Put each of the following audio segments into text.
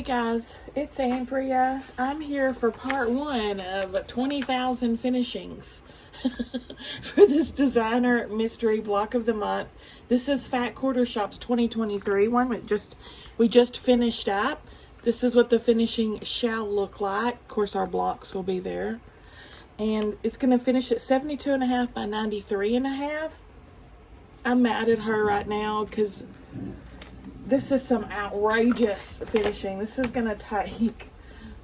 Hey guys, it's Andrea. I'm here for part one of 20,000 finishings for this designer mystery block of the month. This is Fat Quarter Shop's 2023 one. We just finished up. This is what the finishing shall look like. Of course, our blocks will be there. And it's going to finish at 72.5 by 93.5. I'm mad at her right now because this is some outrageous finishing. This is going to take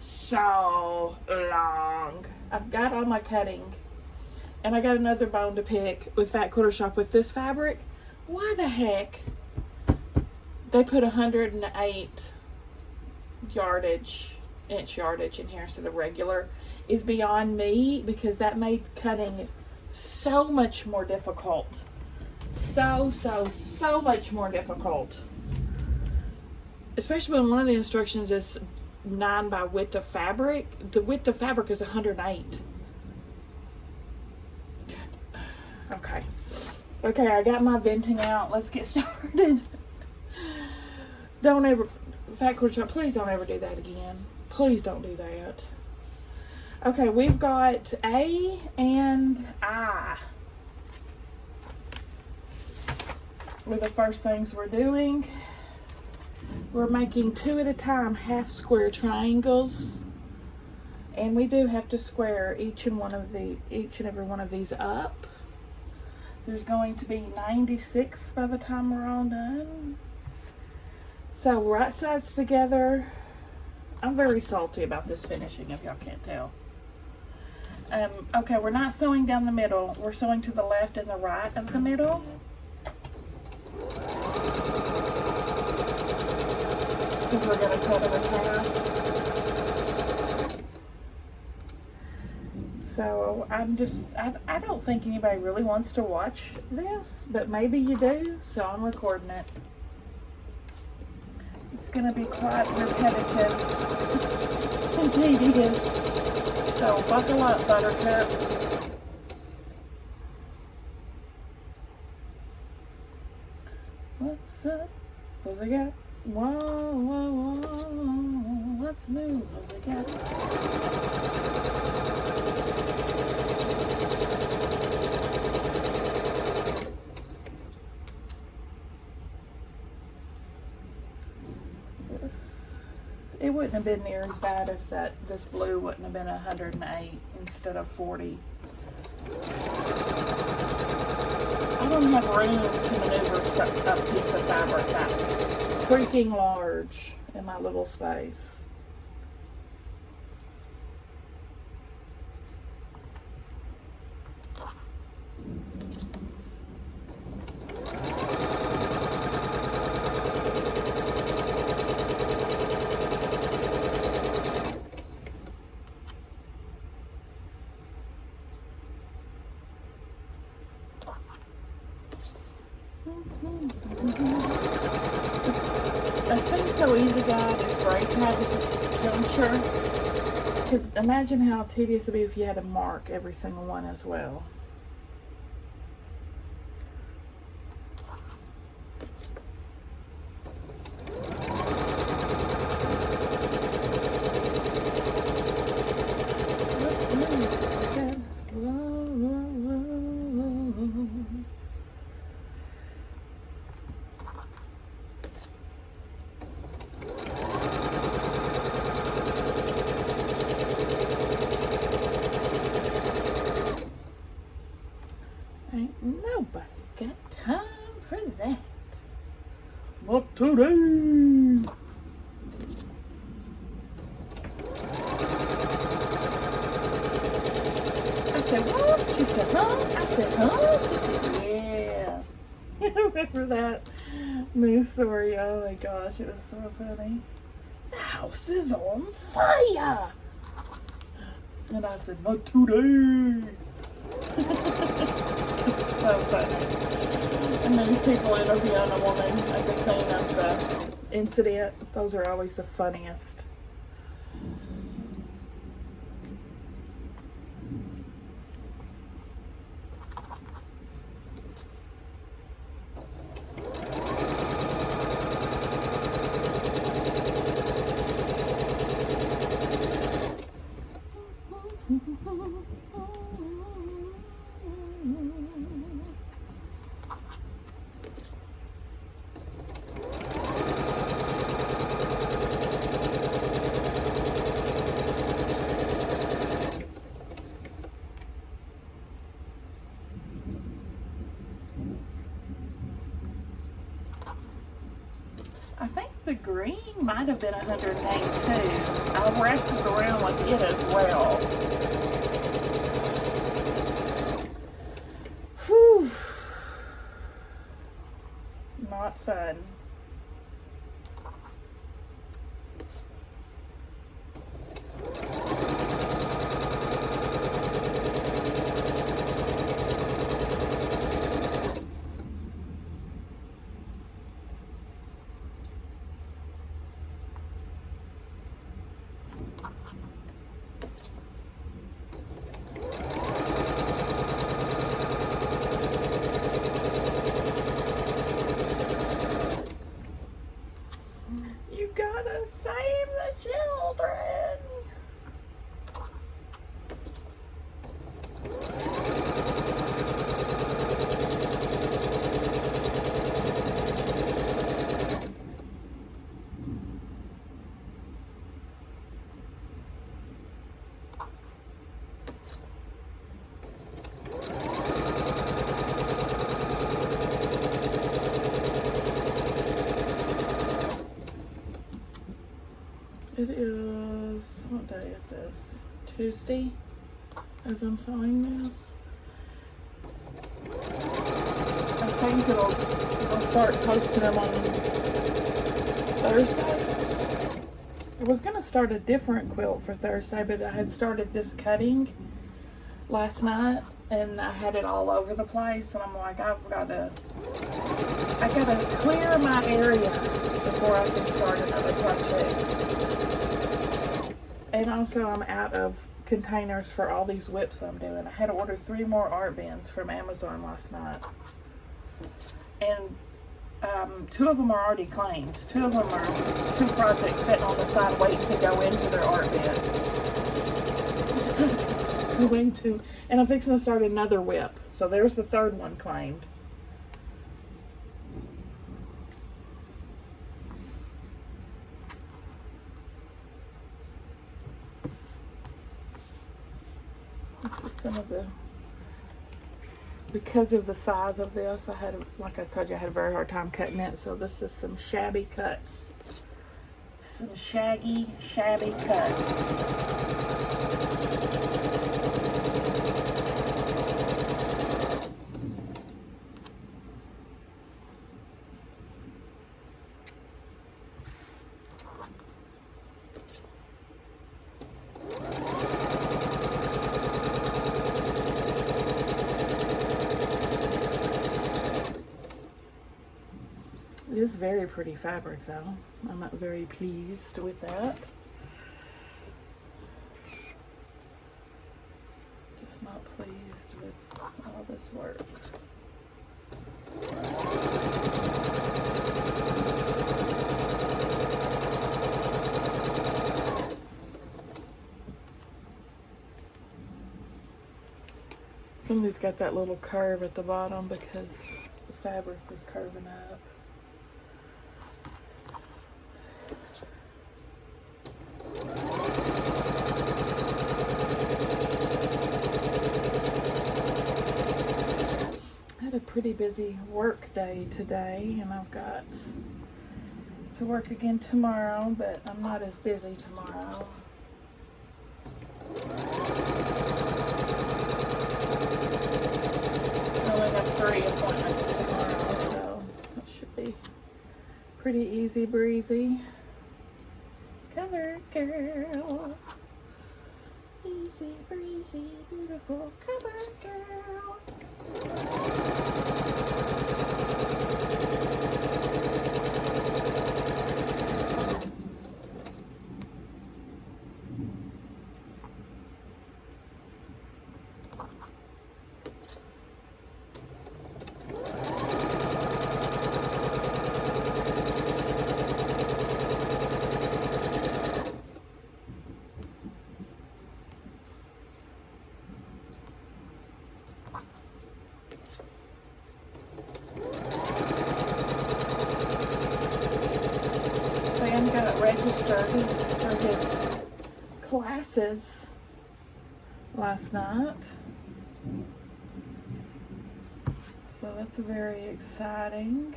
so long. I've got all my cutting. And I got another bone to pick with Fat Quarter Shop with this fabric. Why the heck they put 108 inch yardage in here instead of regular is beyond me, because that made cutting so much more difficult. So much more difficult. Especially when one of the instructions is 9 by width of fabric. The width of fabric is 108. Okay, I got my venting out. Let's get started. Fat Quarter Shop, please don't ever do that again. Please don't do that. Okay, we've got A and I were the first things we're doing. We're making 2 at a time half square triangles, and we do have to square each and every one of these up. There's going to be 96 by the time we're all done. So right sides together. I'm very salty about this finishing, if y'all can't tell. Okay, we're not sewing down the middle. We're sewing to the left and the right of the middle. Because we're going to cut it in half. So I don't think anybody really wants to watch this, but maybe you do, so I'm recording it. It's going to be quite repetitive and tedious. So buckle up, Buttercup. What's up? What's it got? Whoa. Let's move. What's it got? It wouldn't have been near as bad if this blue wouldn't have been 108 instead of 40. I don't have room to maneuver a piece of fabric that freaking large in my little space. It seems so easy, guys. It's great to have at this juncture. Because imagine how tedious it would be if you had to mark every single one as well. Ain't nobody got time for that. Not today. I said, what? She said, huh? I said, huh? She said, yeah. You remember that news story? Oh my gosh, it was so funny. The house is on fire. And I said, not today. It's so funny. And these people interviewing a woman at the scene of the incident, those are always the funniest. I think the green might have been 108 too. I wrestled around with it as well. Whew. Not fun. You gotta save the children. It is, what day is this? Tuesday, as I'm sewing this. I think I'll start posting them on Thursday. I was gonna start a different quilt for Thursday, but I had started this cutting last night and I had it all over the place, and I'm like, I gotta clear my area before I can start another project. And also I'm out of containers for all these whips I'm doing. I had to order 3 more art bins from Amazon last night. And 2 of them are already claimed. 2 of them are 2 projects sitting on the side waiting to go into their art bin. And I'm fixing to start another whip. So there's the 3rd one claimed. This is some of the, because of the size of this, like I told you, I had a very hard time cutting it. So this is some shabby cuts. Some shabby cuts. It is very pretty fabric though. I'm not very pleased with that. Just not pleased with all this work. Some of these got that little curve at the bottom because the fabric was curving up. A pretty busy work day today, and I've got to work again tomorrow, but I'm not as busy tomorrow. I only have 3 appointments tomorrow, so it should be pretty easy breezy. Cover girl. Easy breezy, beautiful cover girl. Sam got registered for his classes last night, so that's very exciting.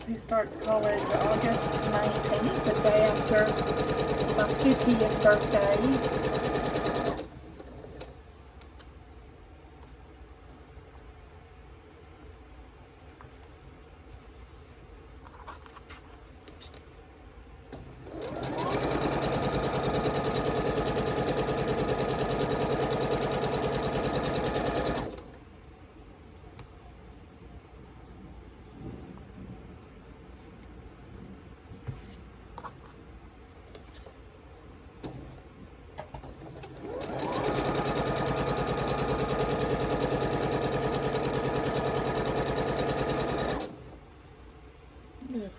he starts college August 19th, the day after my 50th birthday.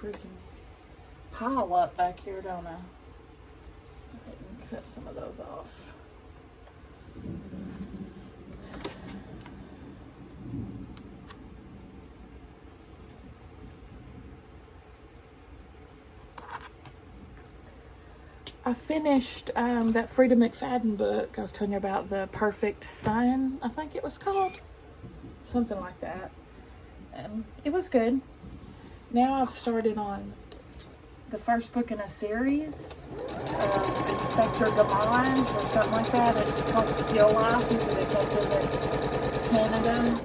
Freaking pile up back here, don't I? I can cut some of those off. I finished that Frida McFadden book I was telling you about, The Perfect Son, I think it was called. Something like that. It was good. Now I've started on the first book in a series of Inspector Gamage or something like that. It's called Still Life. He's a detective in Canada.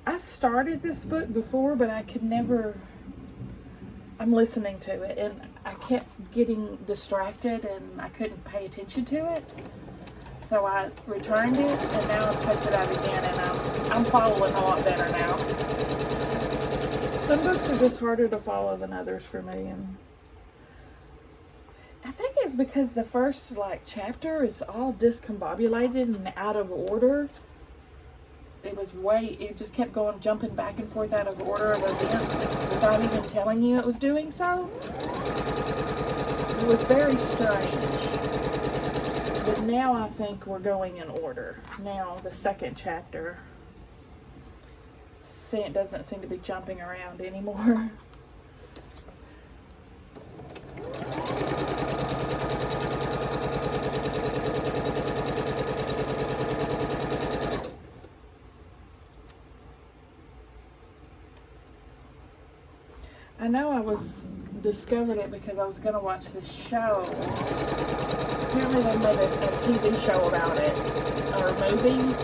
I started this book before, but I could never... I'm listening to it, and I kept getting distracted, and I couldn't pay attention to it. So I returned it, and now I've checked it out again, and I'm following a lot better now. Some books are just harder to follow than others for me, and I think it's because the first chapter is all discombobulated and out of order. It just kept jumping back and forth out of order of events without even telling you it was doing so. It was very strange. But now I think we're going in order. Now the second chapter, it doesn't seem to be jumping around anymore. I know I discovered it because I was going to watch this show. Apparently they made a TV show about it, or a movie.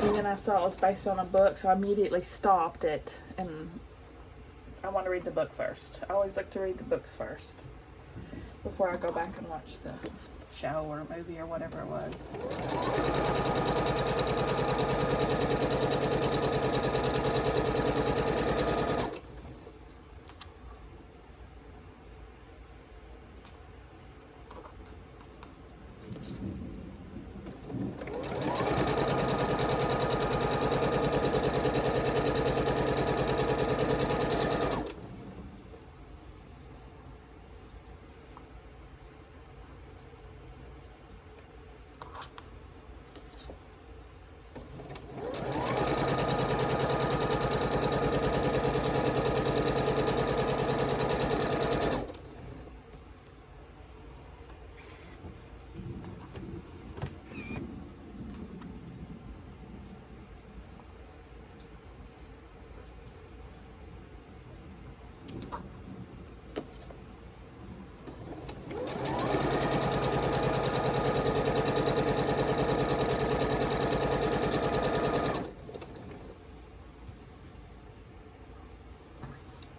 And then I saw it was based on a book, so I immediately stopped it, and I want to read the book first. I always like to read the books first before I go back and watch the show or movie or whatever it was.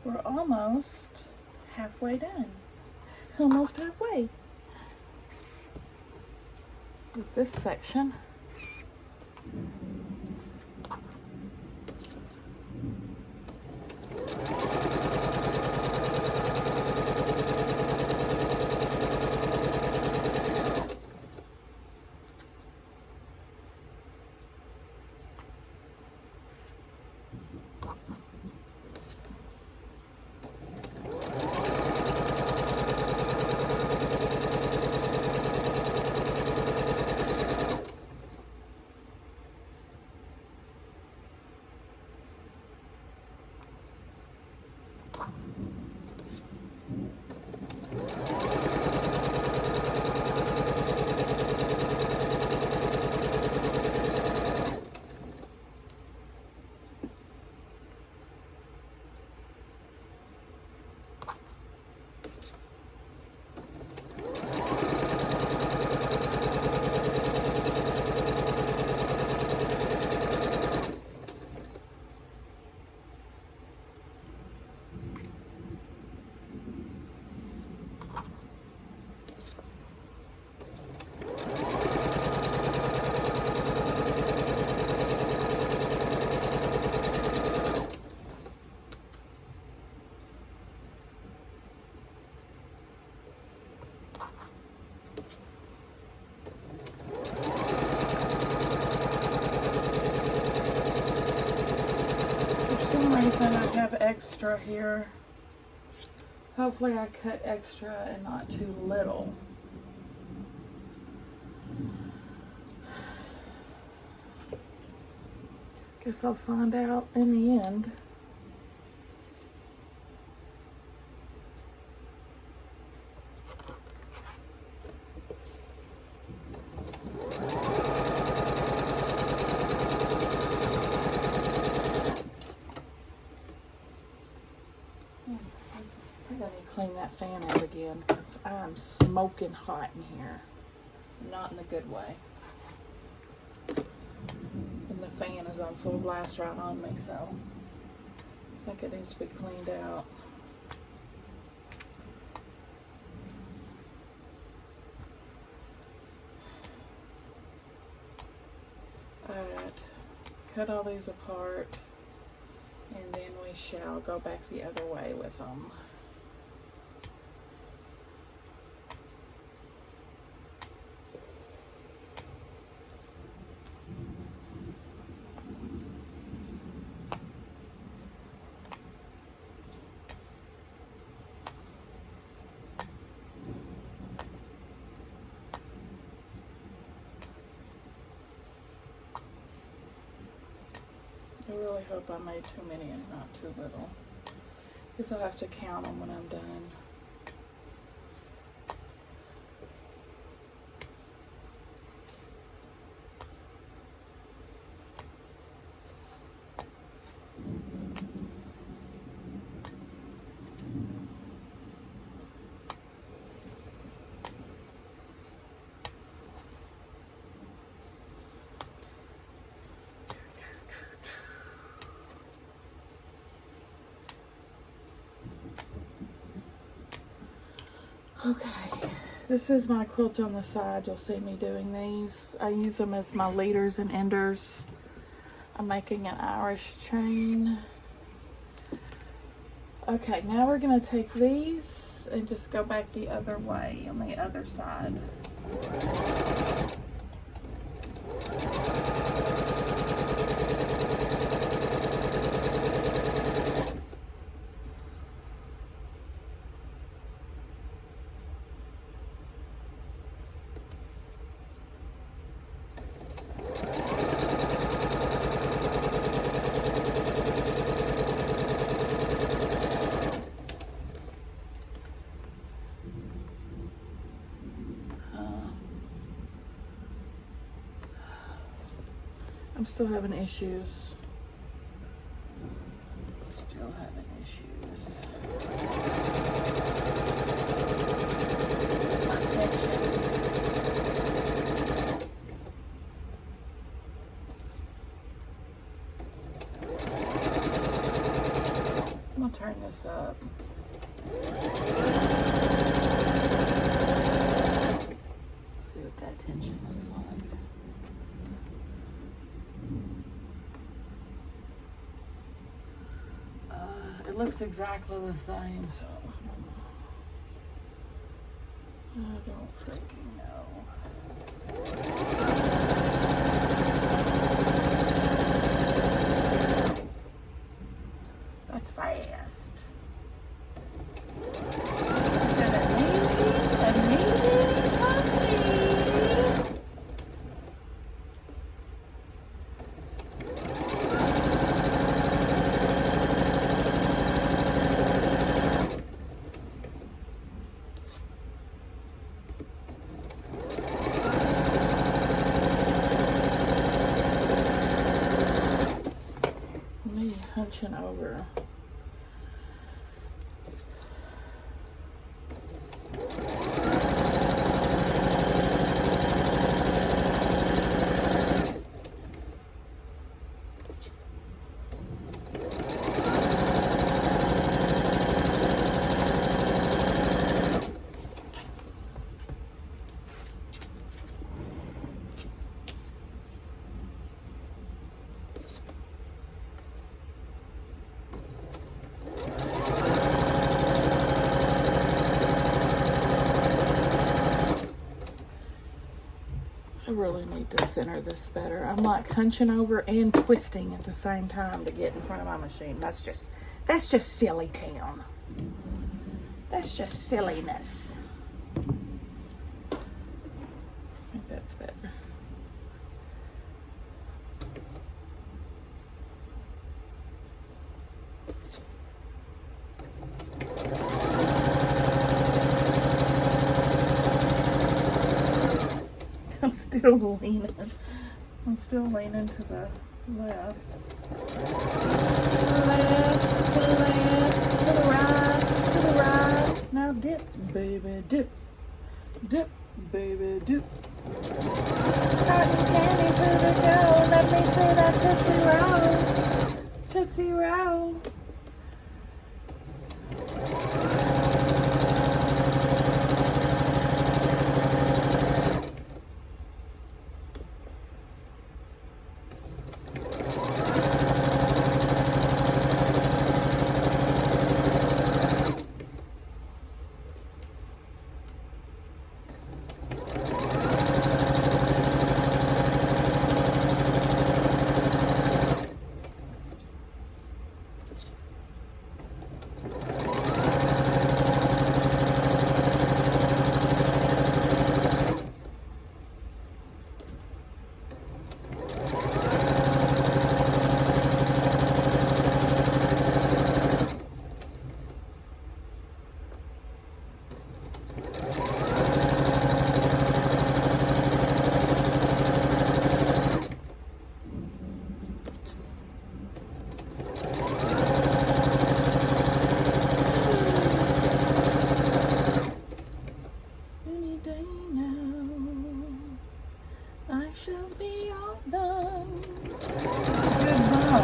We're almost halfway done. Almost halfway with this section. reason I have extra here. Hopefully I cut extra and not too little. Guess I'll find out in the end. I gotta clean that fan out again because I'm smoking hot in here. Not in a good way. And the fan is on full blast right on me, so I think it needs to be cleaned out. Alright, cut all these apart, and then we shall go back the other way with them. I really hope I made too many and not too little, because I'll have to count them when I'm done. Okay, this is my quilt on the side. You'll see me doing these. I use them as my leaders and enders. I'm making an Irish chain. Okay, now we're gonna take these and just go back the other way on the other side. I'm still having issues. Still having issues. My tension. I'm gonna turn this up. See what that tension looks like. It looks exactly the same, so I don't freaking know. That's fast. Hunching over. really need to center this better. I'm like hunching over and twisting at the same time to get in front of my machine. That's just silly town. That's just silliness. I think that's better. I'm still leaning to the left. To the left, to the left, to the right, to the right. Now dip, baby, dip. Dip, baby, dip. Cotton candy to the go. Let me see that Tootsie Roll. Tootsie Roll. Shall be all done. Goodbye,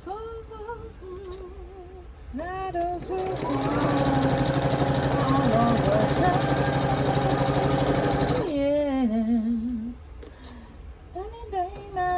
for shadows will fall all over time. Yeah, any day now.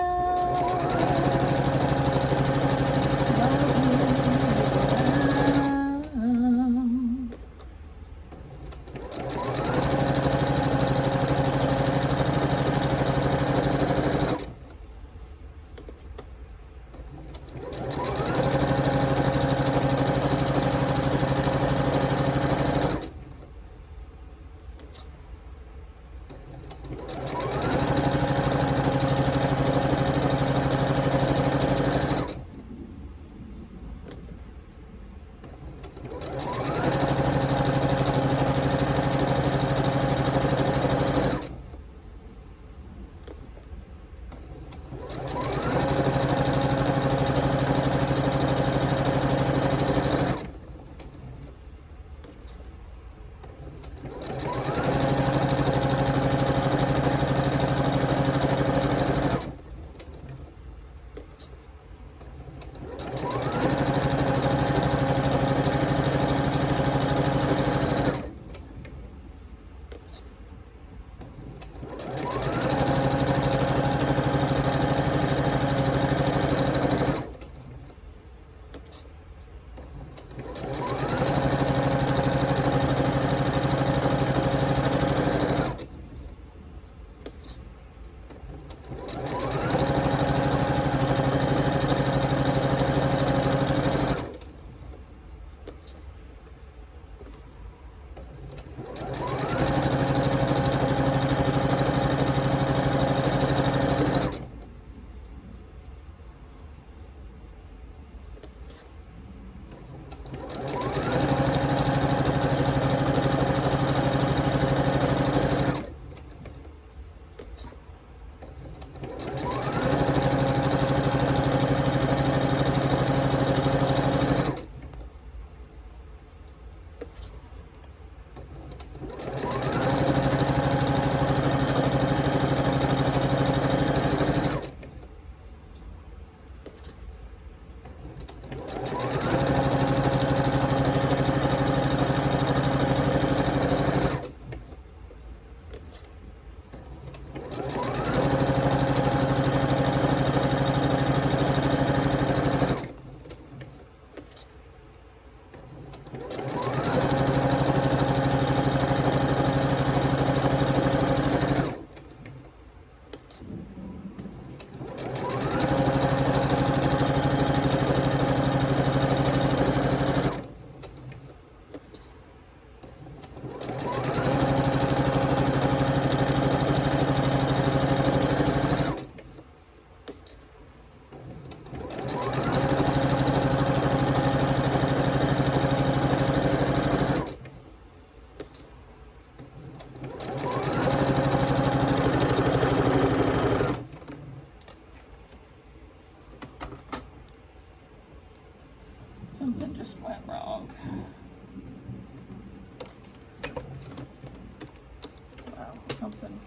Something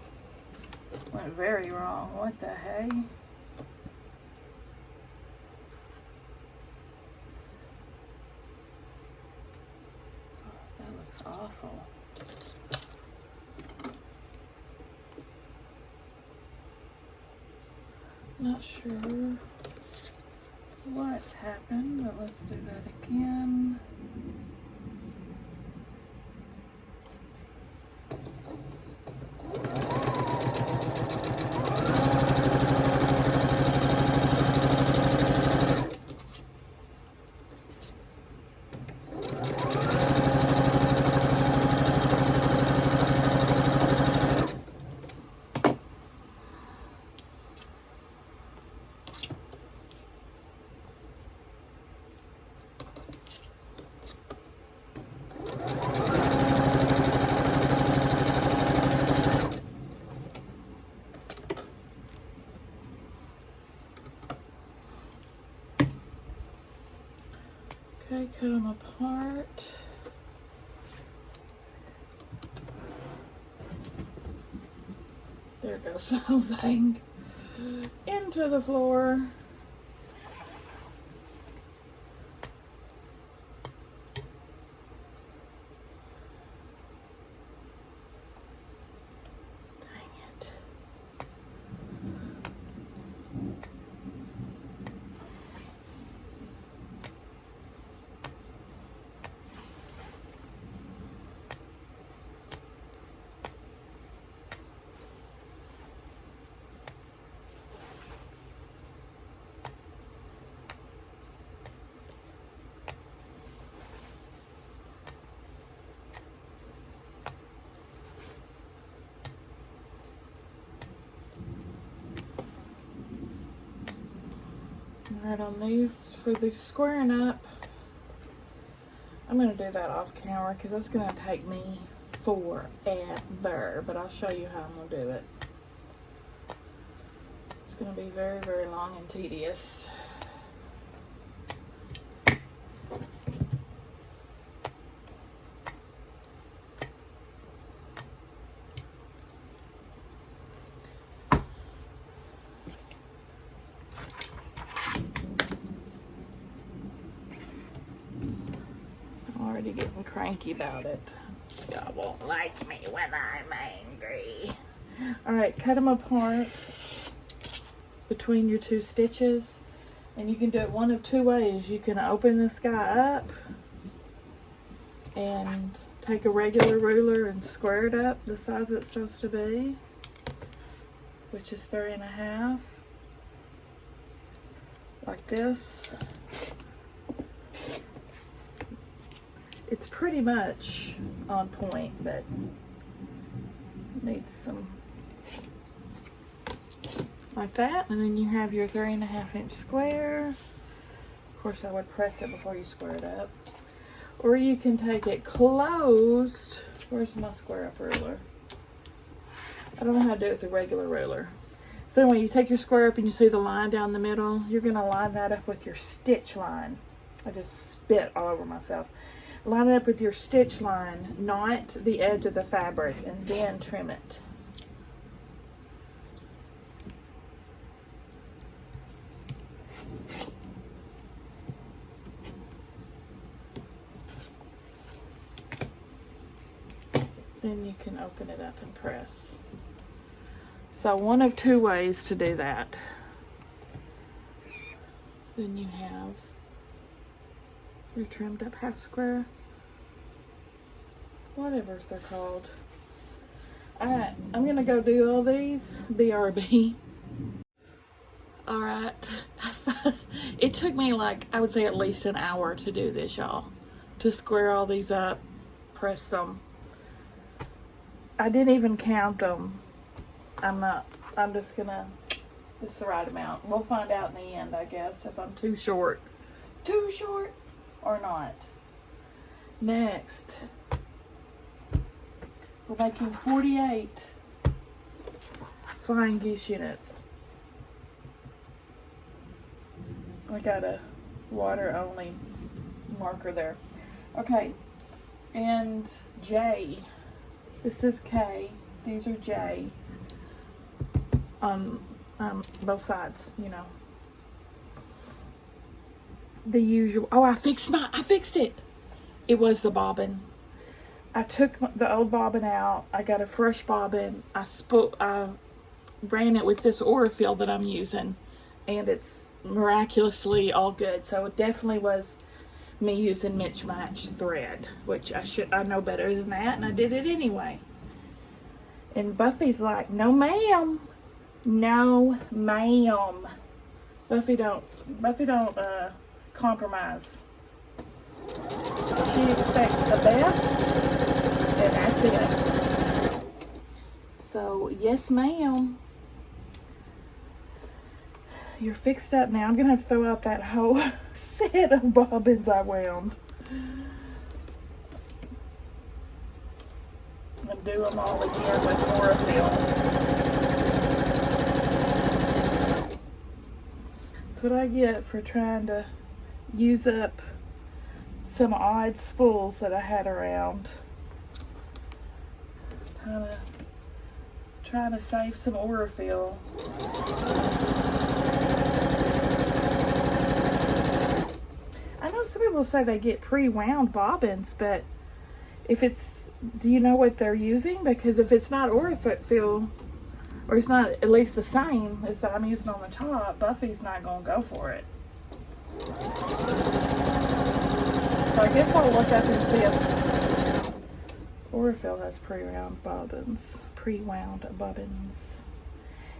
went very wrong. What the hey? Oh, that looks awful. Not sure what happened, but let's do that again. Okay, cut them apart. There goes the whole thing into the floor. Dang it. Alright, on these, for the squaring up, I'm going to do that off camera because that's going to take me forever, but I'll show you how I'm going to do it. It's going to be very, very long and tedious. Already getting cranky about it. Y'all won't like me when I'm angry. Alright, cut them apart between your two stitches. And you can do it one of two ways. You can open this guy up and take a regular ruler and square it up the size it's supposed to be, which is 3.5. Like this. It's pretty much on point, but needs some like that. And then you have your 3.5-inch square. Of course, I would press it before you square it up. Or you can take it closed. Where's my square up ruler? I don't know how to do it with a regular ruler. So when you take your square up and you see the line down the middle, you're going to line that up with your stitch line. I just spit all over myself. Line it up with your stitch line, not the edge of the fabric, and then trim it. Then you can open it up and press. So one of two ways to do that. Then you have your trimmed up half square, whatever they're called. Alright, I'm gonna go do all these, BRB. Alright, it took me like, I would say at least an hour to do this, y'all. To square all these up, press them. I didn't even count them. I'm just gonna, it's the right amount. We'll find out in the end, I guess, if I'm too short. Too short or not. Next, we're making 48 flying geese units. I got a water only marker there. Okay, and J, this is K, These are J on both sides, you know. The usual. Oh, I fixed it. It was the bobbin. I took the old bobbin out. I got a fresh bobbin. I ran it with this Aurifil that I'm using, and it's miraculously all good. So it definitely was me using mismatched thread, which I know better than that, and I did it anyway. And Buffy's like, no ma'am, no ma'am. Buffy don't compromise. She expects the best, and that's it. So yes ma'am. You're fixed up now. I'm gonna have to throw out that whole set of bobbins I wound and do them all again with Aurifil. That's what I get for trying to use up some odd spools that I had around. Trying to save some Aurifil. I know some people say they get pre-wound bobbins, but do you know what they're using? Because if it's not Aurifil, or it's not at least the same as that I'm using on the top, Buffy's not going to go for it. So I guess I'll look up and see if Aurifil has pre-wound bobbins.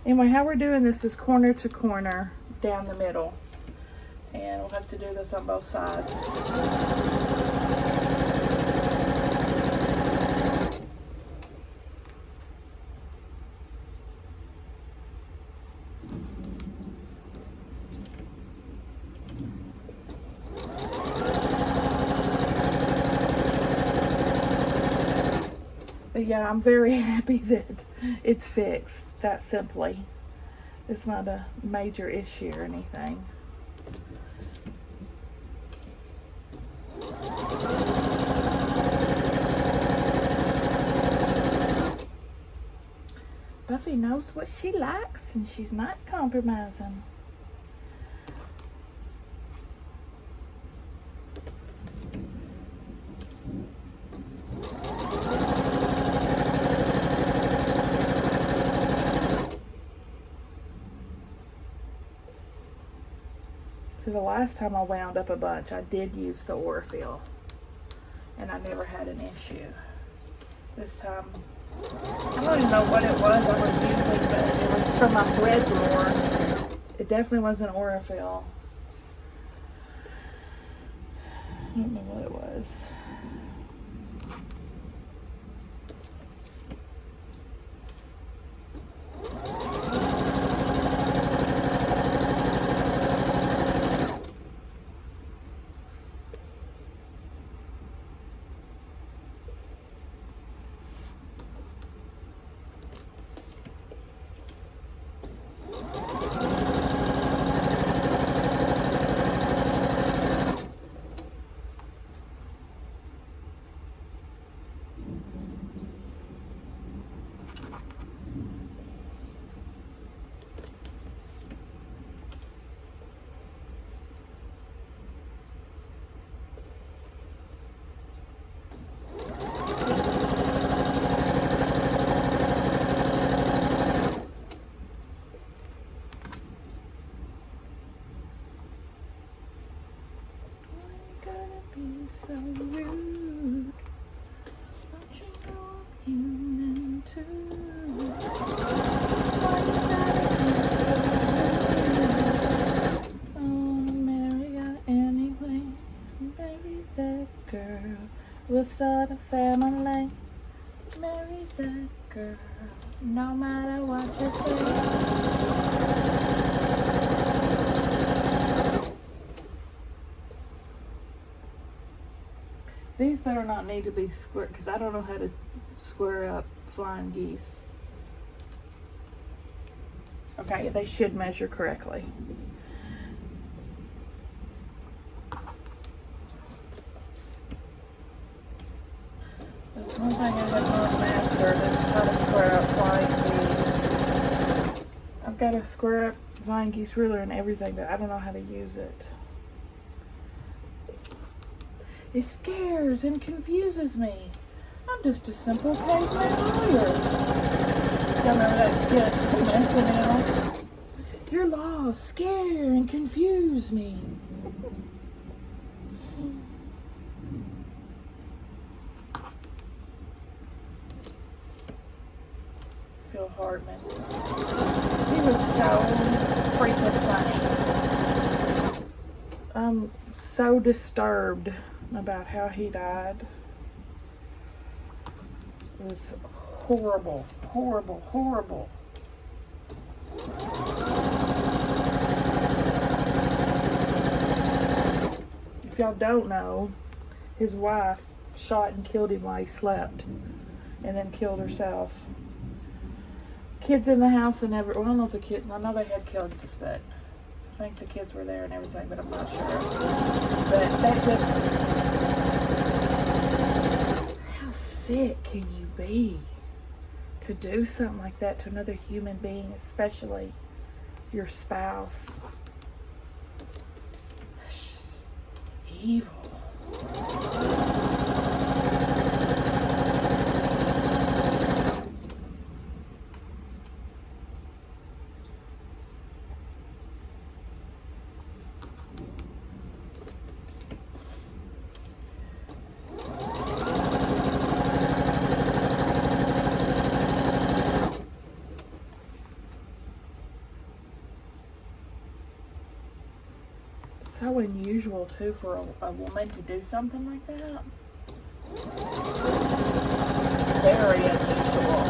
Anyway, how we're doing this is corner to corner down the middle. And we'll have to do this on both sides. But yeah, I'm very happy that it's fixed that simply. It's not a major issue or anything. Buffy knows what she likes and she's not compromising. So the last time I wound up a bunch, I did use the Aurifil, and I never had an issue. This time, I don't even know what it was I was using, but it was from my thread drawer. It definitely wasn't Aurifil. I don't know what it was. So rude, but you know I'm human too. Why you gotta be so rude? Oh, marry her anyway, marry that girl. We'll start a family. Marry that girl, no matter what you say. These better not need to be square, because I don't know how to square up flying geese. Okay, they should measure correctly. That's one thing I have not mastered is how to square up got a square up vine geese ruler and everything, but I don't know how to use it. It scares and confuses me. I'm just a simple caveman lawyer. Y'all remember that skit from SNL? Your laws scare and confuse me. Phil Hartman. He was so freaking funny. I'm so disturbed about how he died. It was horrible, horrible, horrible. If y'all don't know, his wife shot and killed him while he slept, and then killed herself. Kids in the house and every, well, I don't know if the kids, I know they had kids, but I think the kids were there and everything, but I'm not sure. But that just, how sick can you be to do something like that to another human being, especially your spouse? It's just evil. So unusual too for a woman to do something like that. Very unusual.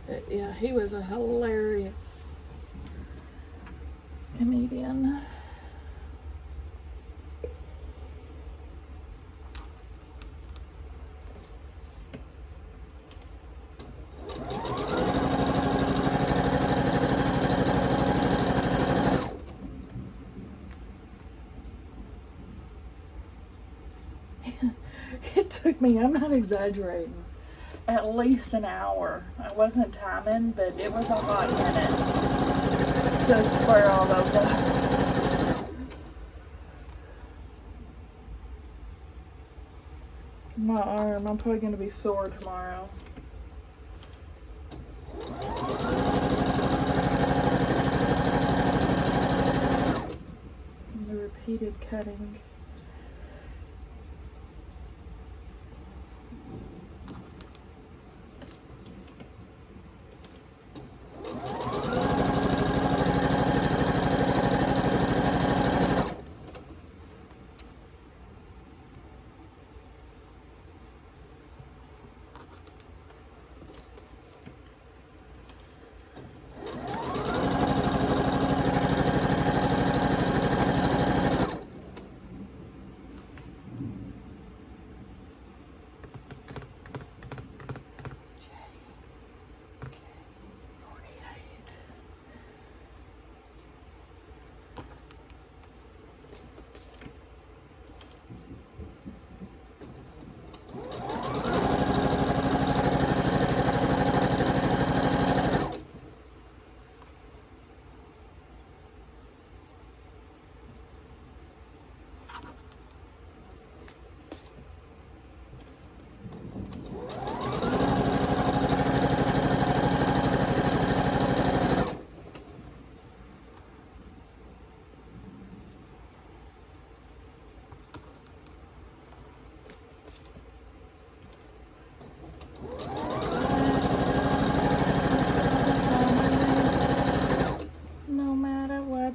But yeah, he was a hilarious comedian. It took me, I'm not exaggerating, at least an hour. I wasn't timing, but it was a hot minute to square all those up. My arm, I'm probably going to be sore tomorrow. And the repeated cutting.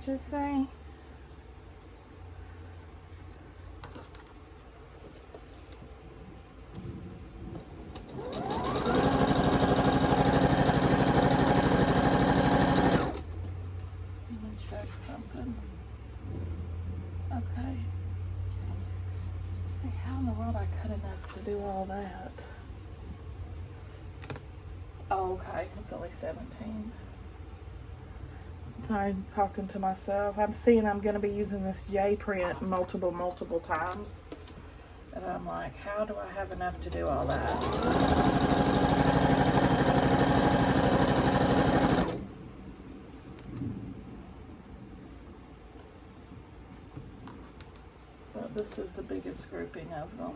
Just say. Let me check something. Okay. See how in the world I cut enough to do all that. Oh, okay. It's only 17. I'm talking to myself. I'm seeing I'm going to be using this J print multiple times. And I'm like, how do I have enough to do all that? But this is the biggest grouping of them.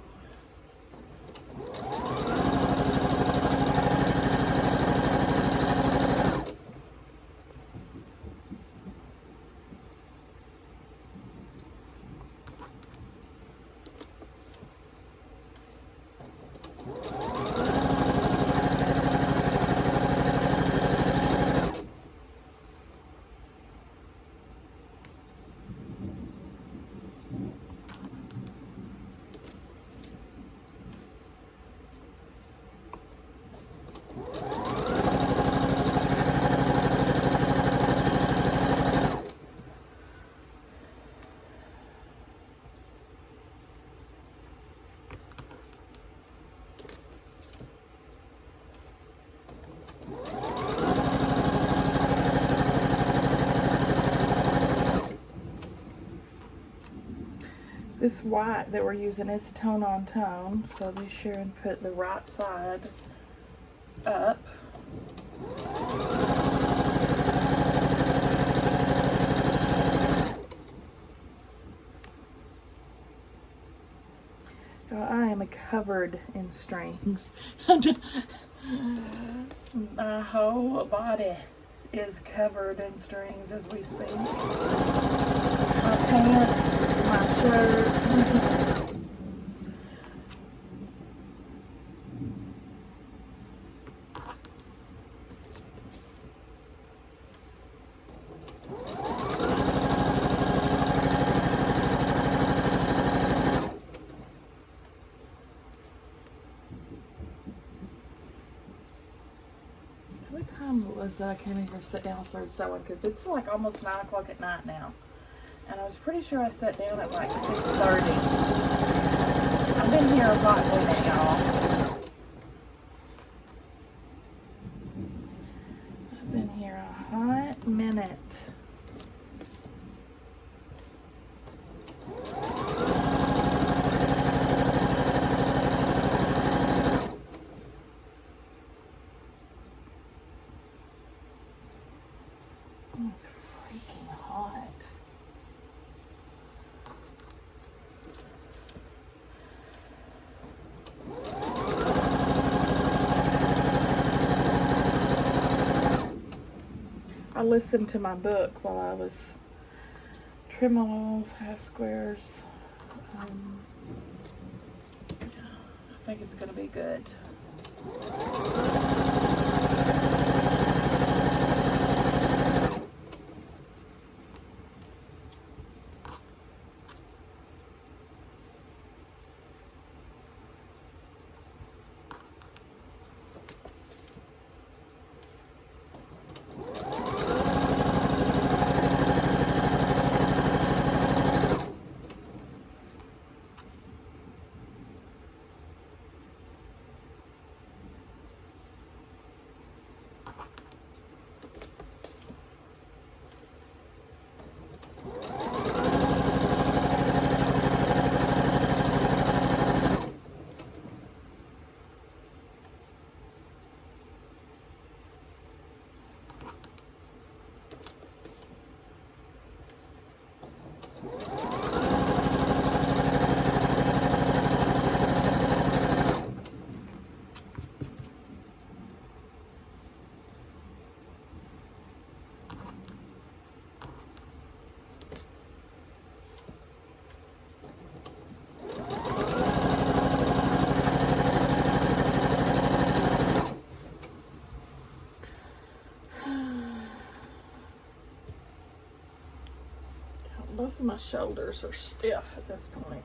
This white that we're using is tone on tone, so be sure and put the right side up. I am covered in strings. My whole body is covered in strings as we speak. My pants, my shirt. What time was that I came in here, sat down, and started sewing? Because it's like almost 9 o'clock at night now. And I was pretty sure I sat down at like 6:30. I've been here a hot minute, y'all. I've been here a hot minute. It's freaking hot. I listened to my book while I was tremolos, half squares. Yeah, I think it's going to be good. Both of my shoulders are stiff at this point.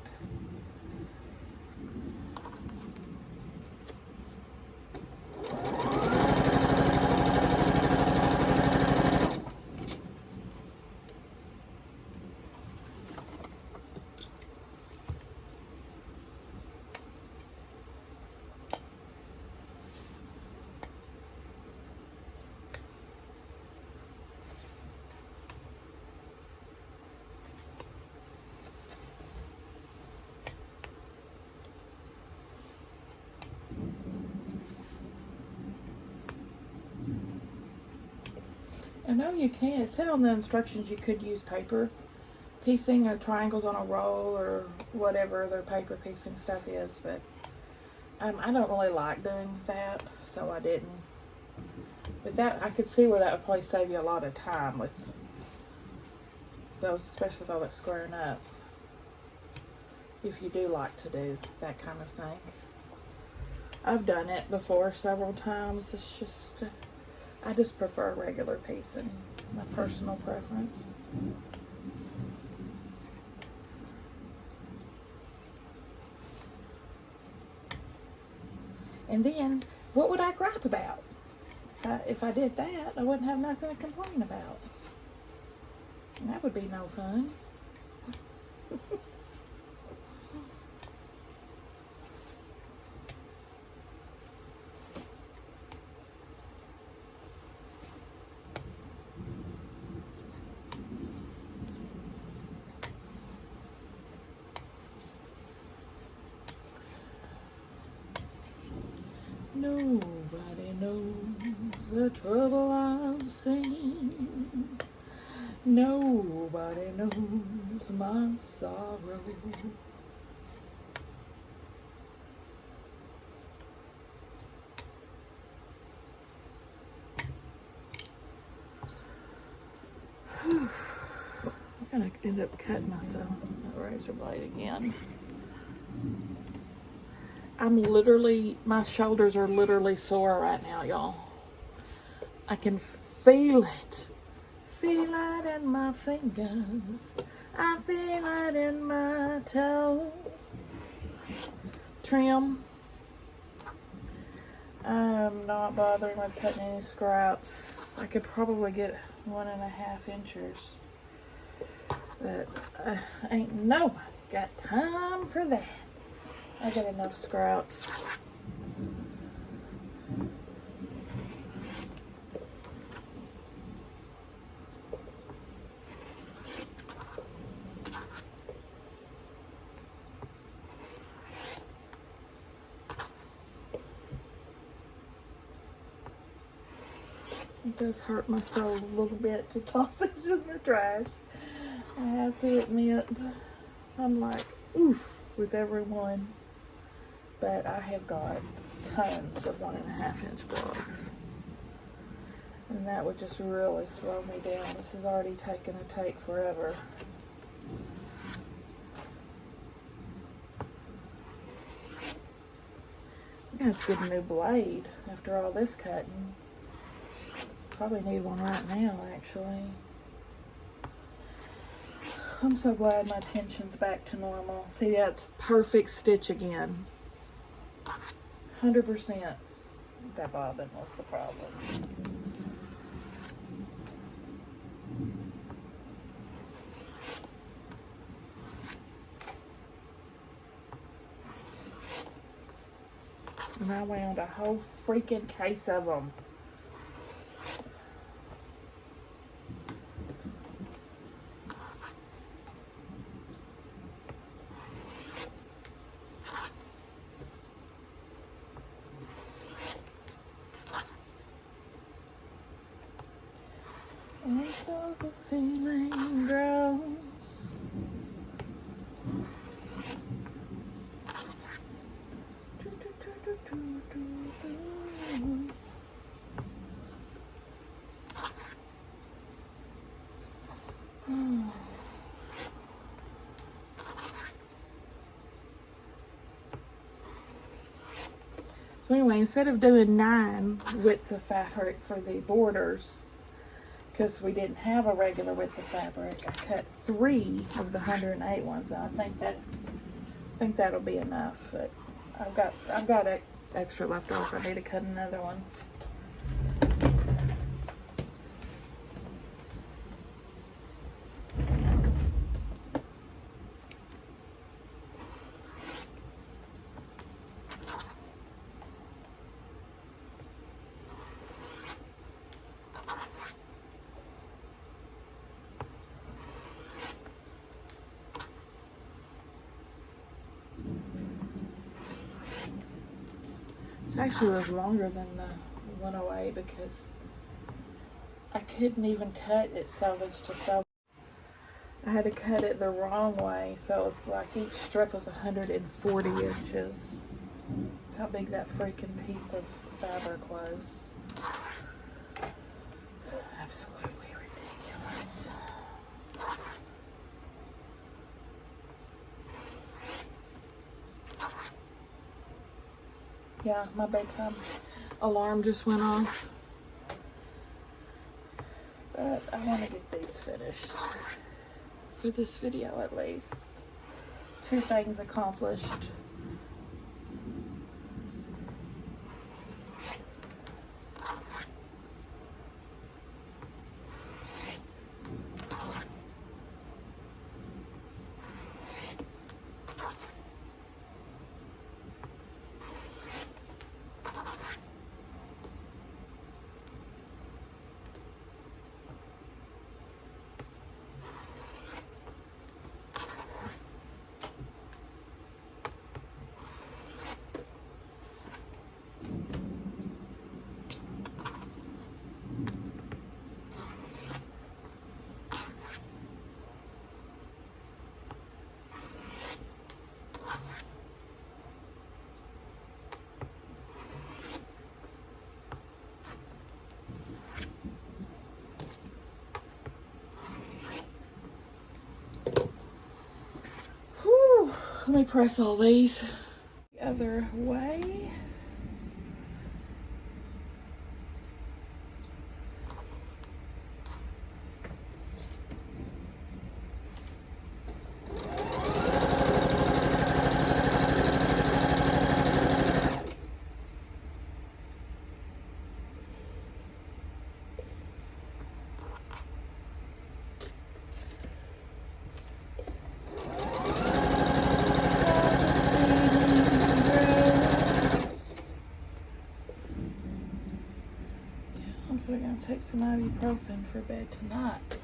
know you can. It said on the instructions you could use paper piecing or triangles on a roll or whatever their paper piecing stuff is, but I don't really like doing that, so I didn't. But that, I could see where that would probably save you a lot of time with those, especially with all that squaring up, if you do like to do that kind of thing. I've done it before several times. It's just, I just prefer regular piecing, my personal preference. And then, what would I gripe about? If I did that, I wouldn't have nothing to complain about. And that would be no fun. Nobody knows the trouble I've seen. Nobody knows my sorrow. I'm gonna end up cutting myself with a razor blade again. My shoulders are literally sore right now, y'all. I can feel it. Feel it in my fingers. I feel it in my toes. Trim. I'm not bothering with cutting any scraps. I could probably get 1.5 inches. But I ain't nobody got time for that. I got enough scraps. It does hurt my soul a little bit to toss these in the trash. I have to admit, I'm like, oof, with every one. But I have got tons of 1.5 inch blocks. And that would just really slow me down. This is already taking a take forever. I'm gonna have to get a new blade after all this cutting. Probably need one right now, actually. I'm so glad my tension's back to normal. See, that's perfect stitch again. 100%. That bobbin was the problem. And I wound a whole freaking case of them. And so the feeling grows. So anyway, instead of doing 9 widths of fabric for the borders, because we didn't have a regular width of fabric, I cut 3 of the 108 ones. I think that'll be enough. But I've got extra left over. I need to cut another one. It actually was longer than the 108 because I couldn't even cut it salvage to salvage. I had to cut it the wrong way, so it's like each strip was 140 inches. That's how big that freaking piece of fabric was. Absolutely ridiculous. Yeah, my bedtime alarm just went off. But I want to get these finished. For this video at least. 2 things accomplished. Let me press all these the other way. We're gonna take some ibuprofen for bed tonight.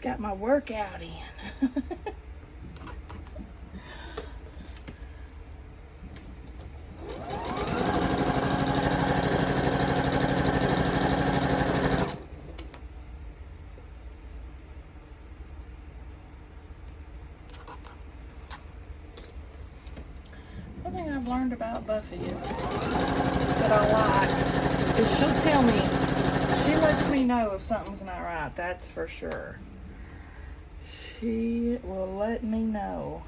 Got my workout in. One thing I've learned about Buffy is that I like is she'll tell me, she lets me know if something's not right, that's for sure. She will let me know.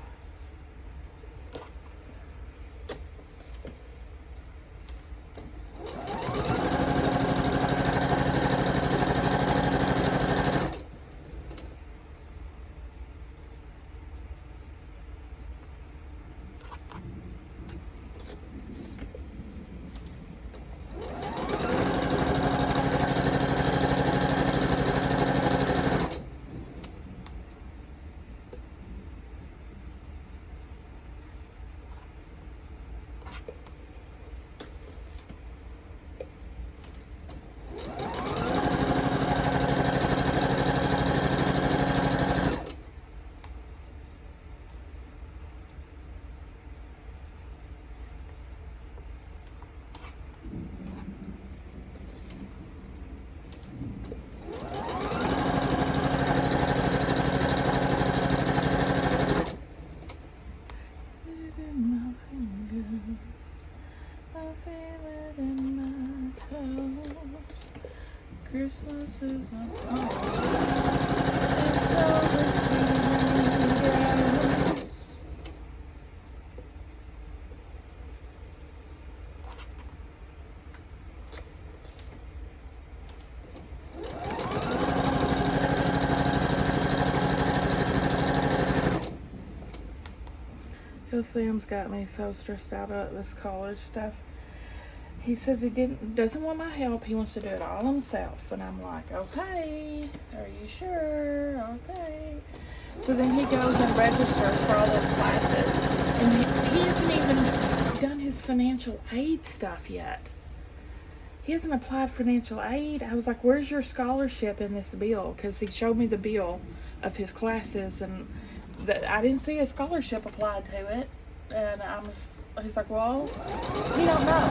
Christmas is upon Sam's got me so stressed out about this college stuff. He says he doesn't want my help. He wants to do it all himself. And I'm like, okay, are you sure? Okay. So then he goes and registers for all those classes. And he hasn't even done his financial aid stuff yet. He hasn't applied for financial aid. I was like, where's your scholarship in this bill? Because he showed me the bill of his classes and that I didn't see a scholarship applied to it. And he's like, well, you don't know.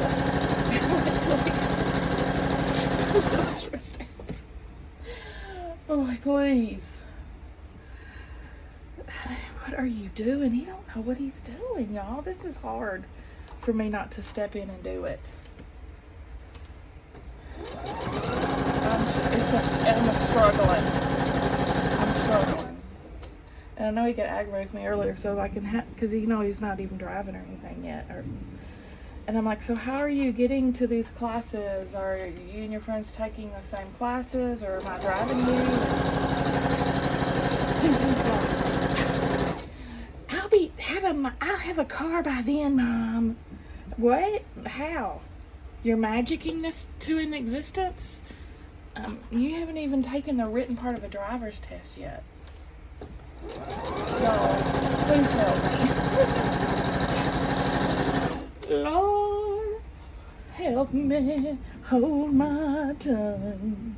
I'm so stressed out. Boy, please. What are you doing? He don't know what he's doing, y'all. This is hard for me not to step in and do it. I'm struggling. And I know he got aggravated with me earlier, so I can because he's not even driving or anything yet. And I'm like, so how are you getting to these classes? Are you and your friends taking the same classes, or am I driving you? And he's like, I'll have a car by then, Mom. What? How? You're magicking this to an existence? You haven't even taken the written part of a driver's test yet. Y'all, please help me. Lord, help me hold my tongue.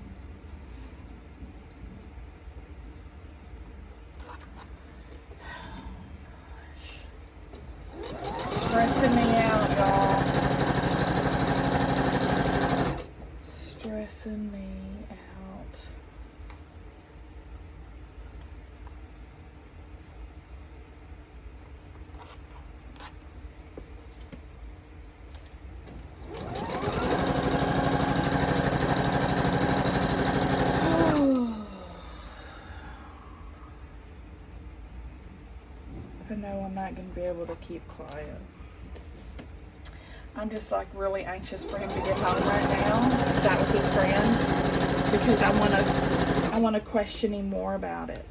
Stressing me out, y'all. Stressing me out. I know I'm not going to be able to keep quiet. I'm just like really anxious for him to get home right now. He's out with his friend because I want to question him more about it.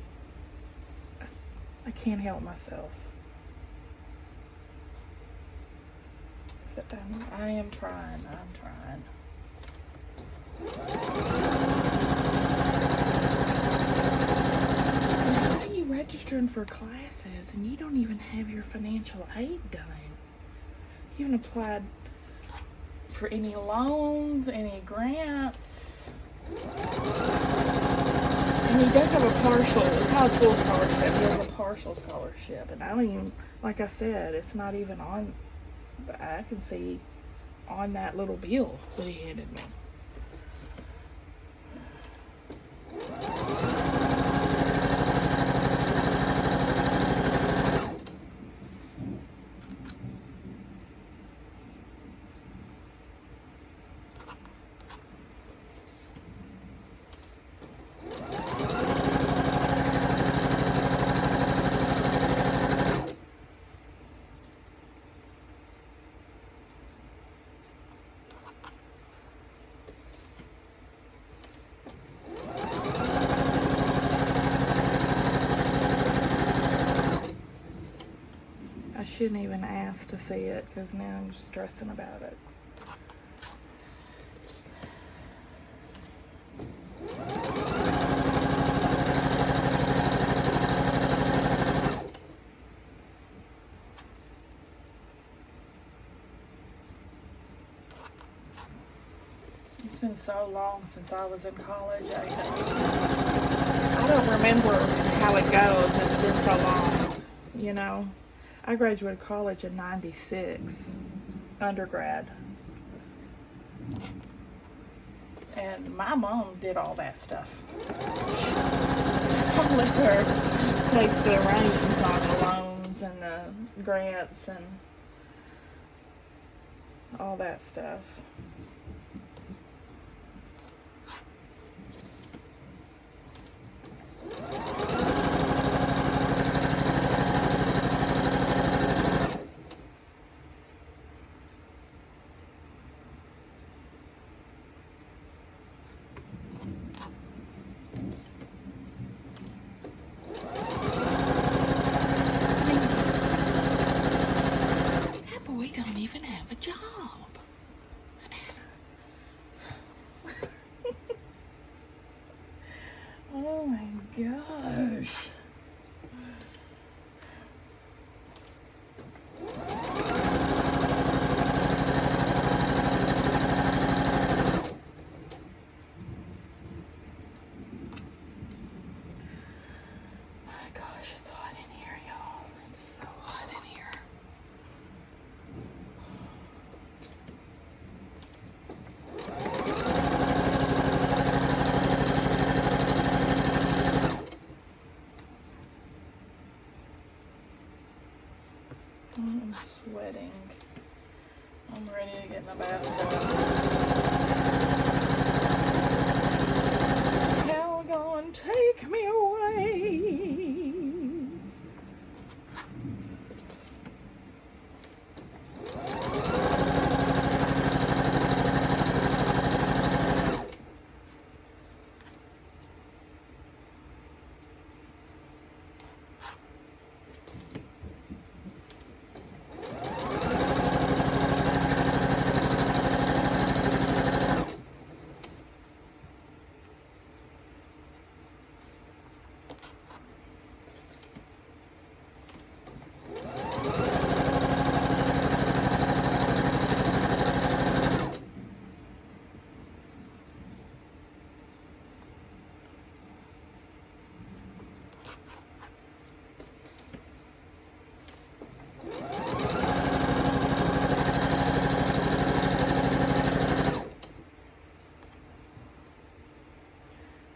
I can't help myself. But I am trying. How are you registering for classes and you don't even have your financial aid done? You haven't applied for any loans, any grants. And he does have a partial, it's not a full scholarship, he has a partial scholarship. And I don't even, like I said, it's not even on, I can see on that little bill that he handed me. I shouldn't even ask to see it because now I'm stressing about it. It's been so long since I was in college. I don't remember how it goes. It's been so long, you know. I graduated college in '96, undergrad. And my mom did all that stuff. I let her take the reins on the loans and the grants and all that stuff. Don't even have a job. Oh my gosh. My gosh, it's hot in here. take me away.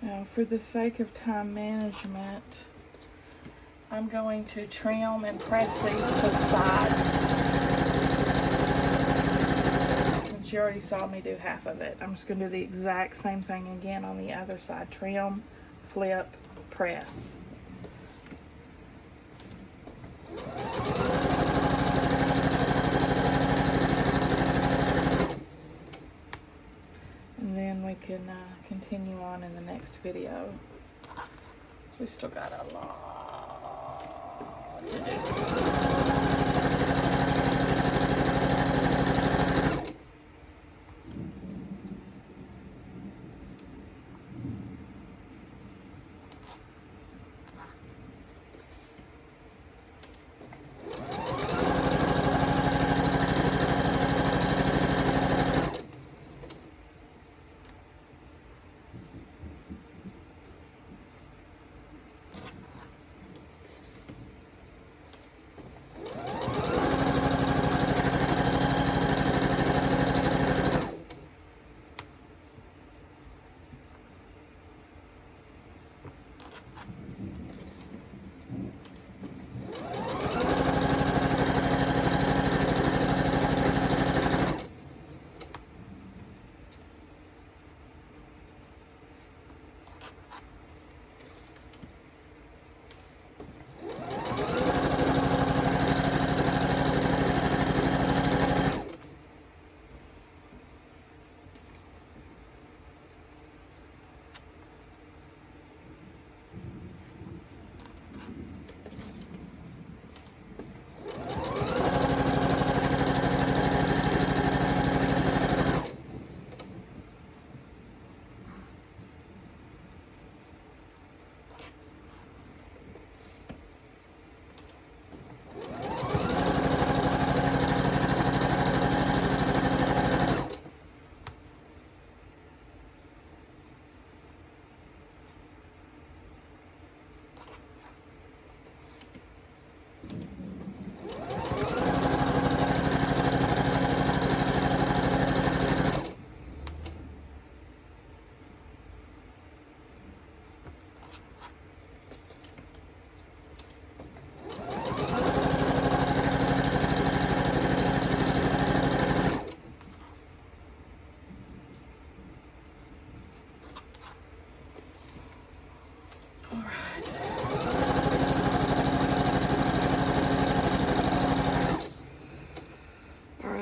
Now, for the sake of time management, I'm going to trim and press these to the side. Since you already saw me do half of it, I'm just going to do the exact same thing again on the other side. Trim, flip, press. And then we can continue on in the next video. So we still got a lot to do.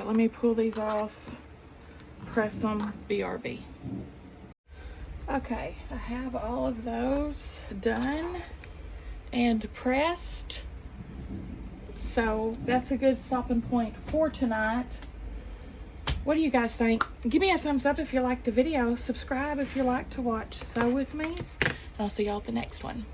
Let me pull these off, press them, BRB. Okay, I have all of those done and pressed. So that's a good stopping point for tonight. What do you guys think? Give me a thumbs up if you like the video. Subscribe if you like to watch Sew With Me's. And I'll see y'all at the next one.